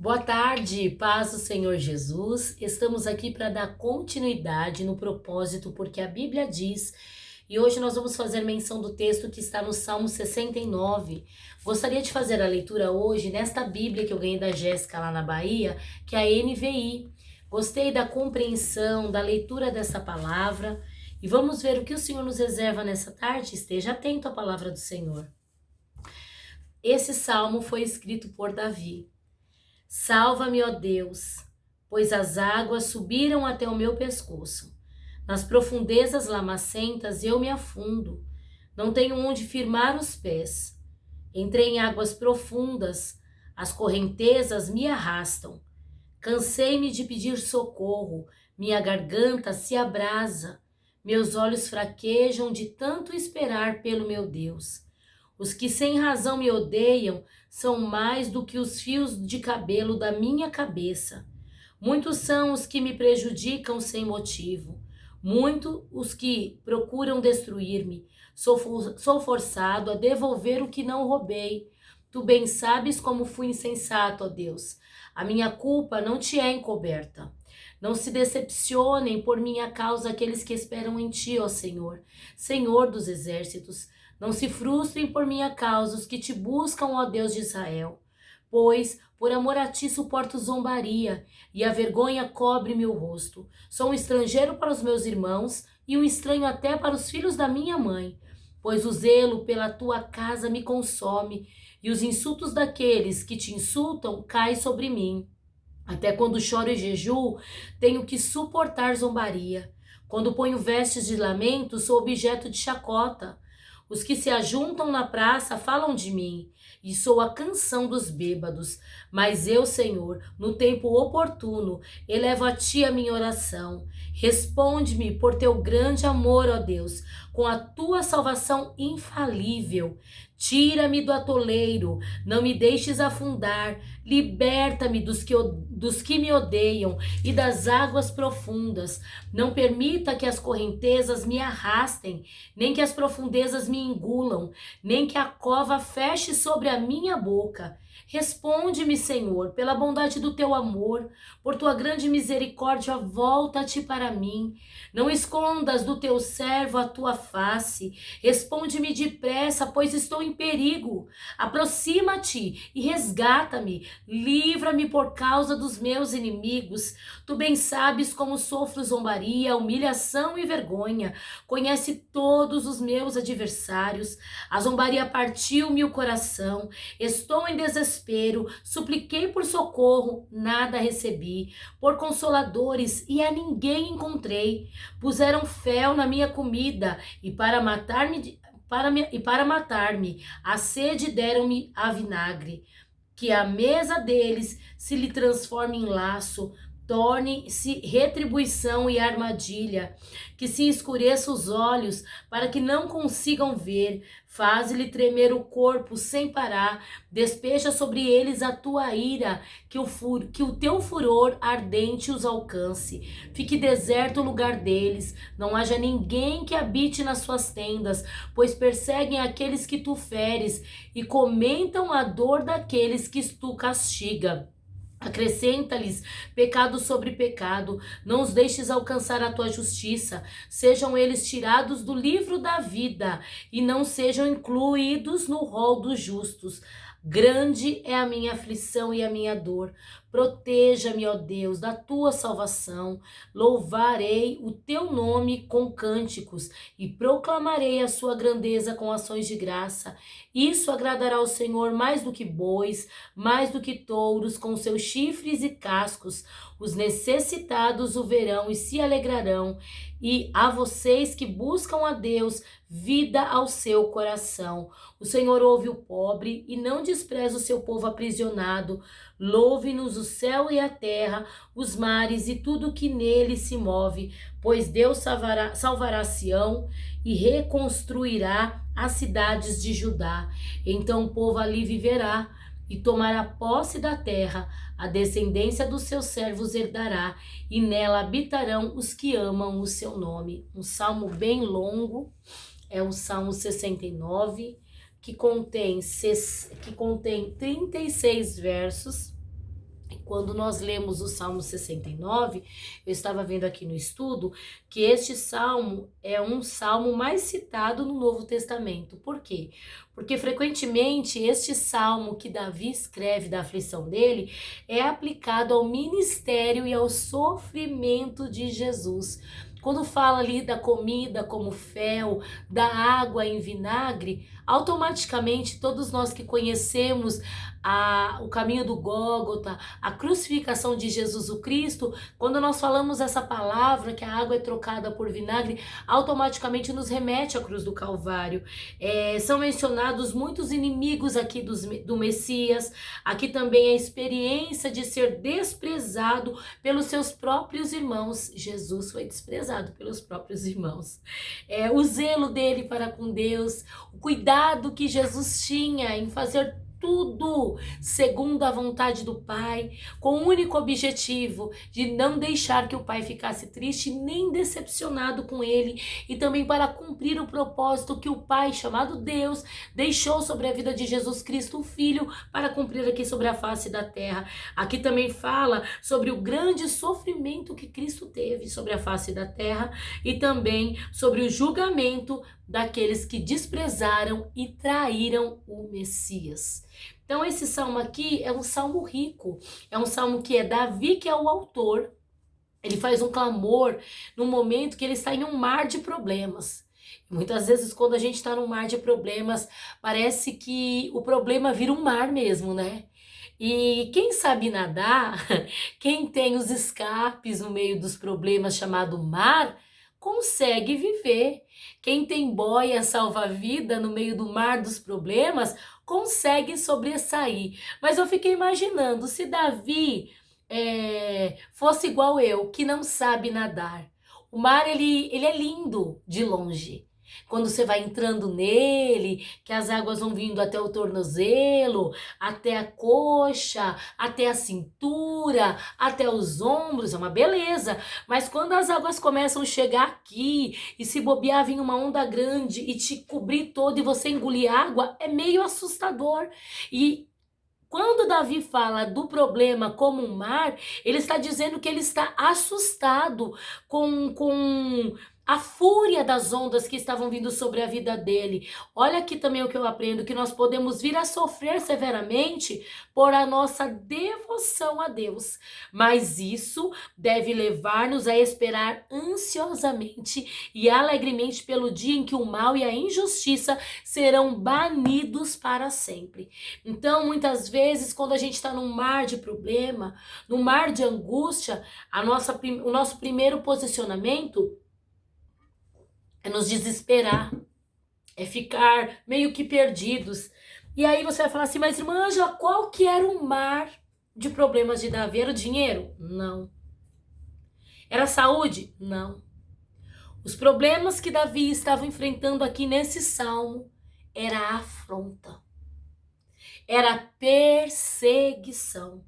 Boa tarde, paz do Senhor Jesus. Estamos aqui para dar continuidade no propósito, porque a Bíblia diz, e hoje nós vamos fazer menção do texto que está no Salmo 69. Gostaria de fazer a leitura hoje nesta Bíblia que eu ganhei da Jéssica lá na Bahia, que é a NVI. Gostei da compreensão, da leitura dessa palavra e vamos ver o que o Senhor nos reserva nessa tarde. Esteja atento à palavra do Senhor. Esse salmo foi escrito por Davi. Salva-me, ó Deus, pois as águas subiram até o meu pescoço. Nas profundezas lamacentas eu me afundo, não tenho onde firmar os pés. Entrei em águas profundas, as correntezas me arrastam. Cansei-me de pedir socorro, minha garganta se abrasa, meus olhos fraquejam de tanto esperar pelo meu Deus. Os que sem razão me odeiam são mais do que os fios de cabelo da minha cabeça. Muitos são os que me prejudicam sem motivo. Muitos os que procuram destruir-me. Sou forçado a devolver o que não roubei. Tu bem sabes como fui insensato, ó Deus. A minha culpa não te é encoberta. Não se decepcionem por minha causa aqueles que esperam em ti, ó Senhor, Senhor dos exércitos. Não se frustrem por minha causa os que te buscam, ó Deus de Israel. Pois, por amor a ti suporto zombaria, e a vergonha cobre-me o rosto. Sou um estrangeiro para os meus irmãos, e um estranho até para os filhos da minha mãe. Pois o zelo pela tua casa me consome, e os insultos daqueles que te insultam caem sobre mim. Até quando choro e jejuo, tenho que suportar zombaria. Quando ponho vestes de lamento, sou objeto de chacota. Os que se ajuntam na praça falam de mim, e sou a canção dos bêbados. Mas eu, Senhor, no tempo oportuno, elevo a ti a minha oração. Responde-me por teu grande amor, ó Deus, com a tua salvação infalível. Tira-me do atoleiro, não me deixes afundar, liberta-me dos que me odeiam e das águas profundas. Não permita que as correntezas me arrastem, nem que as profundezas me engulam, nem que a cova feche sobre a minha boca. Responde-me, Senhor, pela bondade do teu amor, por tua grande misericórdia, volta-te para mim. Não escondas do teu servo a tua face. Responde-me depressa, pois estou em perigo. Aproxima-te e resgata-me. Livra-me por causa dos meus inimigos. Tu bem sabes como sofro zombaria, humilhação e vergonha. Conhece todos os meus adversários. A zombaria partiu-me o coração. Estou em desespero. Supliquei por socorro, nada recebi. Por consoladores e a ninguém encontrei. Puseram fel na minha comida e para matar-me, a sede deram-me a vinagre. Que a mesa deles se lhe transforme em laço, torne-se retribuição e armadilha, que se escureça os olhos para que não consigam ver, faz-lhe tremer o corpo sem parar, despeja sobre eles a tua ira, que o teu furor ardente os alcance, fique deserto o lugar deles, não haja ninguém que habite nas suas tendas, pois perseguem aqueles que tu feres e comentam a dor daqueles que tu castiga. Acrescenta-lhes pecado sobre pecado, não os deixes alcançar a tua justiça, sejam eles tirados do livro da vida e não sejam incluídos no rol dos justos. Grande é a minha aflição e a minha dor. Proteja-me, ó Deus, da tua salvação. Louvarei o teu nome com cânticos e proclamarei a sua grandeza com ações de graça. Isso agradará ao Senhor mais do que bois, mais do que touros com seus chifres e cascos. Os necessitados o verão e se alegrarão. E a vocês que buscam a Deus, vida ao seu coração. O Senhor ouve o pobre e não despreza o seu povo aprisionado. Louve-nos o céu e a terra, os mares e tudo que nele se move, pois Deus salvará Sião e reconstruirá as cidades de Judá. Então o povo ali viverá e tomará posse da terra, a descendência dos seus servos herdará, e nela habitarão os que amam o seu nome. Um salmo bem longo, é o Salmo 69, que contém 36 versos. Quando nós lemos o Salmo 69, eu estava vendo aqui no estudo que este salmo é um salmo mais citado no Novo Testamento. Por quê? Porque frequentemente este salmo que Davi escreve da aflição dele é aplicado ao ministério e ao sofrimento de Jesus. Quando fala ali da comida como fel, da água em vinagre, automaticamente todos nós que conhecemos o caminho do Gólgota, a crucificação de Jesus o Cristo, quando nós falamos essa palavra, que a água é trocada por vinagre, automaticamente nos remete à cruz do Calvário. São mencionados muitos inimigos aqui do Messias, aqui também a experiência de ser desprezado pelos seus próprios irmãos. Jesus foi desprezado pelos próprios irmãos. O zelo dele para com Deus, o cuidado que Jesus tinha em fazer tudo segundo a vontade do Pai, com o único objetivo de não deixar que o Pai ficasse triste nem decepcionado com ele, e também para cumprir o propósito que o Pai, chamado Deus, deixou sobre a vida de Jesus Cristo, o Filho, para cumprir aqui sobre a face da terra. Aqui também fala sobre o grande sofrimento que Cristo teve sobre a face da terra e também sobre o julgamento daqueles que desprezaram e traíram o Messias. Então esse salmo aqui é um salmo rico, é um salmo que é Davi que é o autor. Ele faz um clamor no momento que ele está em um mar de problemas. Muitas vezes quando a gente está num mar de problemas, parece que o problema vira um mar mesmo, né? E quem sabe nadar, quem tem os escapes no meio dos problemas chamado mar, consegue viver. Quem tem boia salva-vida no meio do mar dos problemas, consegue sobressair. Mas eu fiquei imaginando, se Davi fosse igual eu, que não sabe nadar. O mar, ele é lindo de longe. Quando você vai entrando nele, que as águas vão vindo até o tornozelo, até a coxa, até a cintura, até os ombros, é uma beleza. Mas quando as águas começam a chegar aqui e se bobear, vir uma onda grande e te cobrir todo e você engolir água, é meio assustador. E quando Davi fala do problema como um mar, ele está dizendo que ele está assustado com a fúria das ondas que estavam vindo sobre a vida dele. Olha aqui também o que eu aprendo, que nós podemos vir a sofrer severamente por a nossa devoção a Deus. Mas isso deve levar-nos a esperar ansiosamente e alegremente pelo dia em que o mal e a injustiça serão banidos para sempre. Então, muitas vezes, quando a gente está num mar de problema, num mar de angústia, o nosso primeiro posicionamento é nos desesperar, é ficar meio que perdidos. E aí você vai falar assim, mas irmã Ângela, qual que era o mar de problemas de Davi? Era o dinheiro? Não. Era a saúde? Não. Os problemas que Davi estava enfrentando aqui nesse salmo era a afronta, era a perseguição.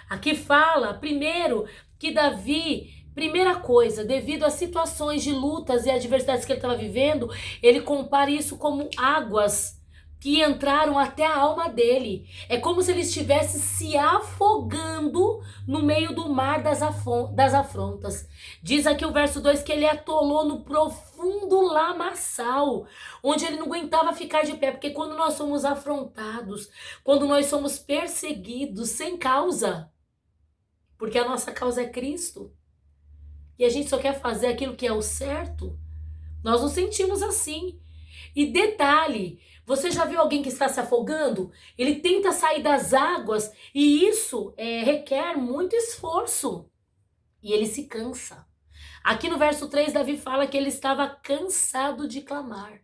Aqui fala, primeiro, que Davi... Primeira coisa, devido às situações de lutas e adversidades que ele estava vivendo, ele compara isso como águas que entraram até a alma dele. É como se ele estivesse se afogando no meio do mar das afrontas. Diz aqui o verso 2 que ele atolou no profundo lamaçal, onde ele não aguentava ficar de pé, porque quando nós somos afrontados, quando nós somos perseguidos sem causa, porque a nossa causa é Cristo, e a gente só quer fazer aquilo que é o certo, nós nos sentimos assim. E detalhe, você já viu alguém que está se afogando? Ele tenta sair das águas e isso requer muito esforço. E ele se cansa. Aqui no verso 3, Davi fala que ele estava cansado de clamar,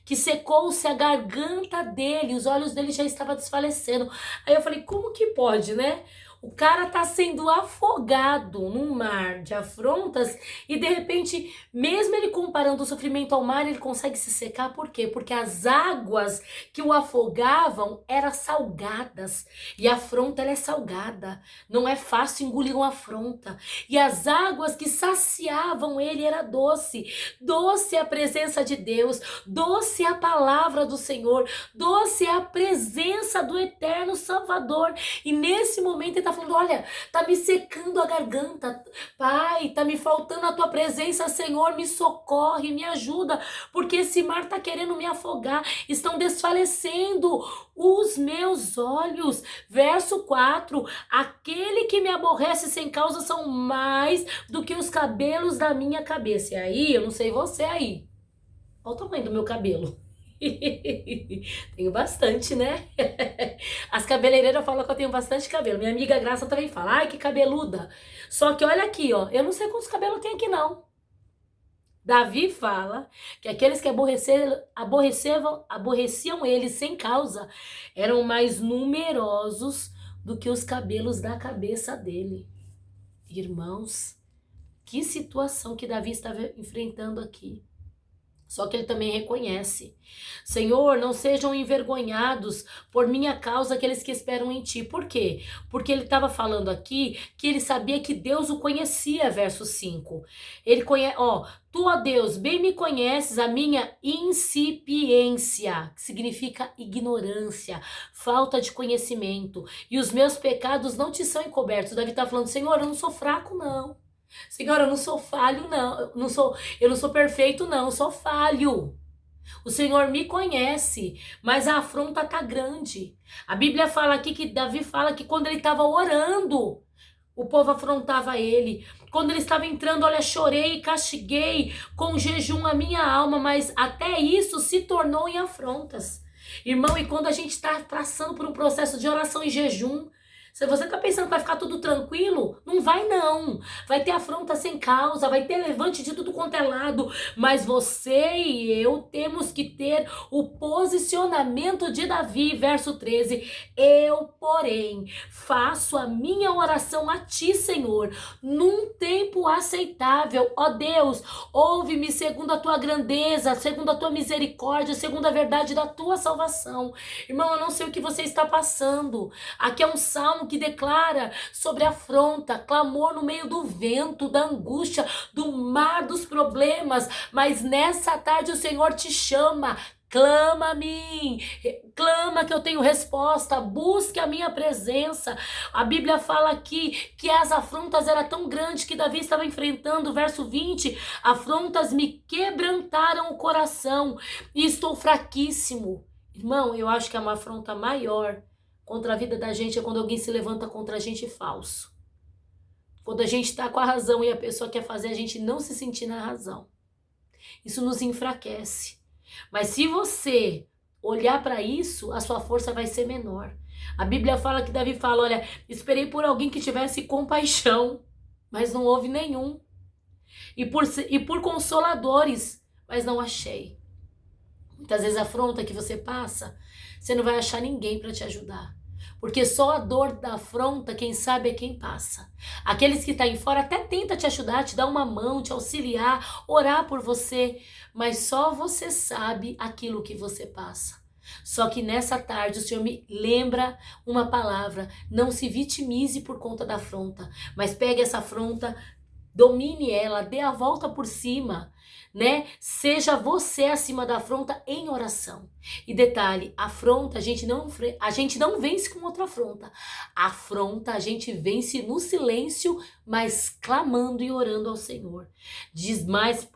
que secou-se a garganta dele, os olhos dele já estavam desfalecendo. Aí eu falei, como que pode, né? O cara tá sendo afogado num mar de afrontas e de repente, mesmo ele comparando o sofrimento ao mar, ele consegue se secar. Por quê? Porque as águas que o afogavam eram salgadas. E a afronta, ela é salgada. Não é fácil engolir uma afronta. E as águas que saciavam ele era doce. Doce é a presença de Deus. Doce é a palavra do Senhor. Doce é a presença do eterno Salvador. E nesse momento ele está falando, olha, tá me secando a garganta. Pai, tá me faltando a tua presença, Senhor, me socorre, me ajuda, porque esse mar tá querendo me afogar, estão desfalecendo os meus olhos. Verso 4, aquele que me aborrece sem causa são mais do que os cabelos da minha cabeça. E aí, eu não sei você aí, olha o tamanho do meu cabelo. Tenho bastante, né? As cabeleireiras falam que eu tenho bastante cabelo. Minha amiga Graça também fala, ai, que cabeluda. Só que olha aqui, ó, eu não sei quantos cabelos tem aqui, não. Davi fala que aqueles que aborreciam ele sem causa eram mais numerosos do que os cabelos da cabeça dele. Irmãos, que situação que Davi estava enfrentando aqui. Só que ele também reconhece, Senhor, não sejam envergonhados por minha causa aqueles que esperam em ti. Por quê? Porque ele estava falando aqui que ele sabia que Deus o conhecia, verso 5. Ele conhece, ó, tu, ó Deus, bem me conheces a minha incipiência, que significa ignorância, falta de conhecimento, e os meus pecados não te são encobertos. Davi está falando, Senhor, eu não sou fraco, não. Senhor, eu não sou falho, não. Eu não sou perfeito, não. Eu sou falho. O Senhor me conhece, mas a afronta tá grande. A Bíblia fala aqui que Davi fala que quando ele estava orando, o povo afrontava ele. Quando ele estava entrando, olha, chorei e castiguei com jejum a minha alma, mas até isso se tornou em afrontas. Irmão, e quando a gente está passando por um processo de oração e jejum, se você tá pensando que vai ficar tudo tranquilo, não vai não. Vai ter afronta sem causa, vai ter levante de tudo quanto é lado. Mas você e eu temos que ter o posicionamento de Davi, verso 13. Eu, porém, faço a minha oração a ti, Senhor, num tempo aceitável. Ó Deus, ouve-me segundo a tua grandeza, segundo a tua misericórdia, segundo a verdade da tua salvação. Irmão, eu não sei o que você está passando. Aqui é um salmo que declara sobre afronta, clamor no meio do vento, da angústia, do mar dos problemas, mas nessa tarde o Senhor te chama. Clama a mim, clama que eu tenho resposta, busque a minha presença. A Bíblia fala aqui que as afrontas eram tão grandes que Davi estava enfrentando, verso 20, afrontas me quebrantaram o coração e estou fraquíssimo. Irmão, eu acho que é uma afronta maior contra a vida da gente é quando alguém se levanta contra a gente falso. Quando a gente está com a razão e a pessoa quer fazer a gente não se sentir na razão. Isso nos enfraquece. Mas se você olhar para isso, a sua força vai ser menor. A Bíblia fala que Davi fala, olha, esperei por alguém que tivesse compaixão, mas não houve nenhum. E por consoladores, mas não achei. Muitas vezes a afronta que você passa, você não vai achar ninguém para te ajudar. Porque só a dor da afronta, quem sabe é quem passa. Aqueles que estão aí fora até tenta te ajudar, te dar uma mão, te auxiliar, orar por você. Mas só você sabe aquilo que você passa. Só que nessa tarde o Senhor me lembra uma palavra. Não se vitimize por conta da afronta. Mas pegue essa afronta, domine ela, dê a volta por cima, né? Seja você acima da afronta em oração. E detalhe, afronta a gente não vence com outra afronta. Afronta a gente vence no silêncio, mas clamando e orando ao Senhor. Diz mais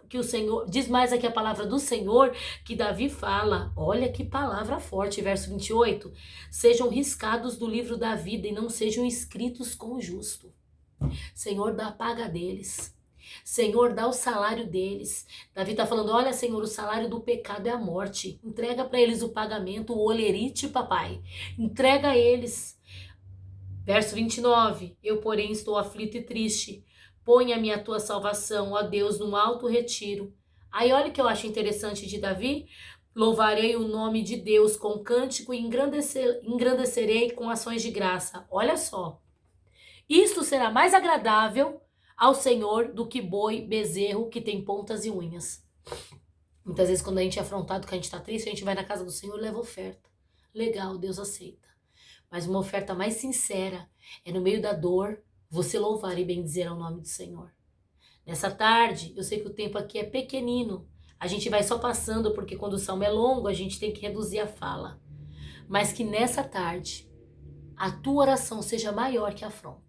aqui a palavra do Senhor que Davi fala. Olha que palavra forte, verso 28. Sejam riscados do livro da vida e não sejam escritos com o justo. Senhor, dá a paga deles. Senhor, dá o salário deles. Davi está falando, olha, Senhor, o salário do pecado é a morte. Entrega para eles o pagamento, o olerite, papai. Entrega a eles. Verso 29. Eu, porém, estou aflito e triste. Ponha-me a tua salvação, ó Deus, num alto retiro. Aí olha o que eu acho interessante de Davi. Louvarei o nome de Deus com cântico e engrandecerei com ações de graça. Olha só. Isto será mais agradável ao Senhor do que boi, bezerro, que tem pontas e unhas. Muitas vezes quando a gente é afrontado, que a gente está triste, a gente vai na casa do Senhor e leva oferta. Legal, Deus aceita. Mas uma oferta mais sincera é no meio da dor, você louvar e bendizer ao nome do Senhor. Nessa tarde, eu sei que o tempo aqui é pequenino. A gente vai só passando, porque quando o salmo é longo, a gente tem que reduzir a fala. Mas que nessa tarde, a tua oração seja maior que a afronta.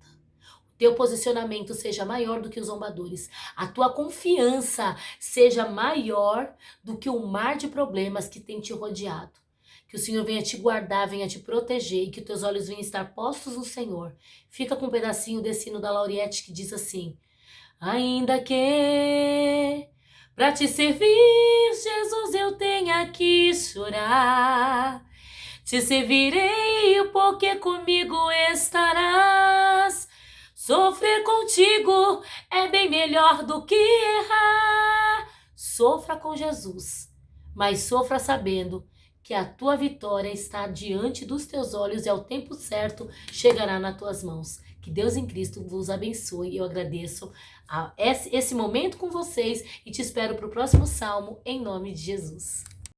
Teu posicionamento seja maior do que os zombadores. A tua confiança seja maior do que o mar de problemas que tem te rodeado. Que o Senhor venha te guardar, venha te proteger e que teus olhos venham estar postos no Senhor. Fica com um pedacinho desse hino da Lauriette que diz assim: ainda que pra te servir, Jesus, eu tenha que chorar, te servirei porque comigo estarás. Sofrer contigo é bem melhor do que errar. Sofra com Jesus, mas sofra sabendo que a tua vitória está diante dos teus olhos e ao tempo certo chegará nas tuas mãos. Que Deus em Cristo vos abençoe. Eu agradeço esse momento com vocês e te espero para o próximo salmo em nome de Jesus.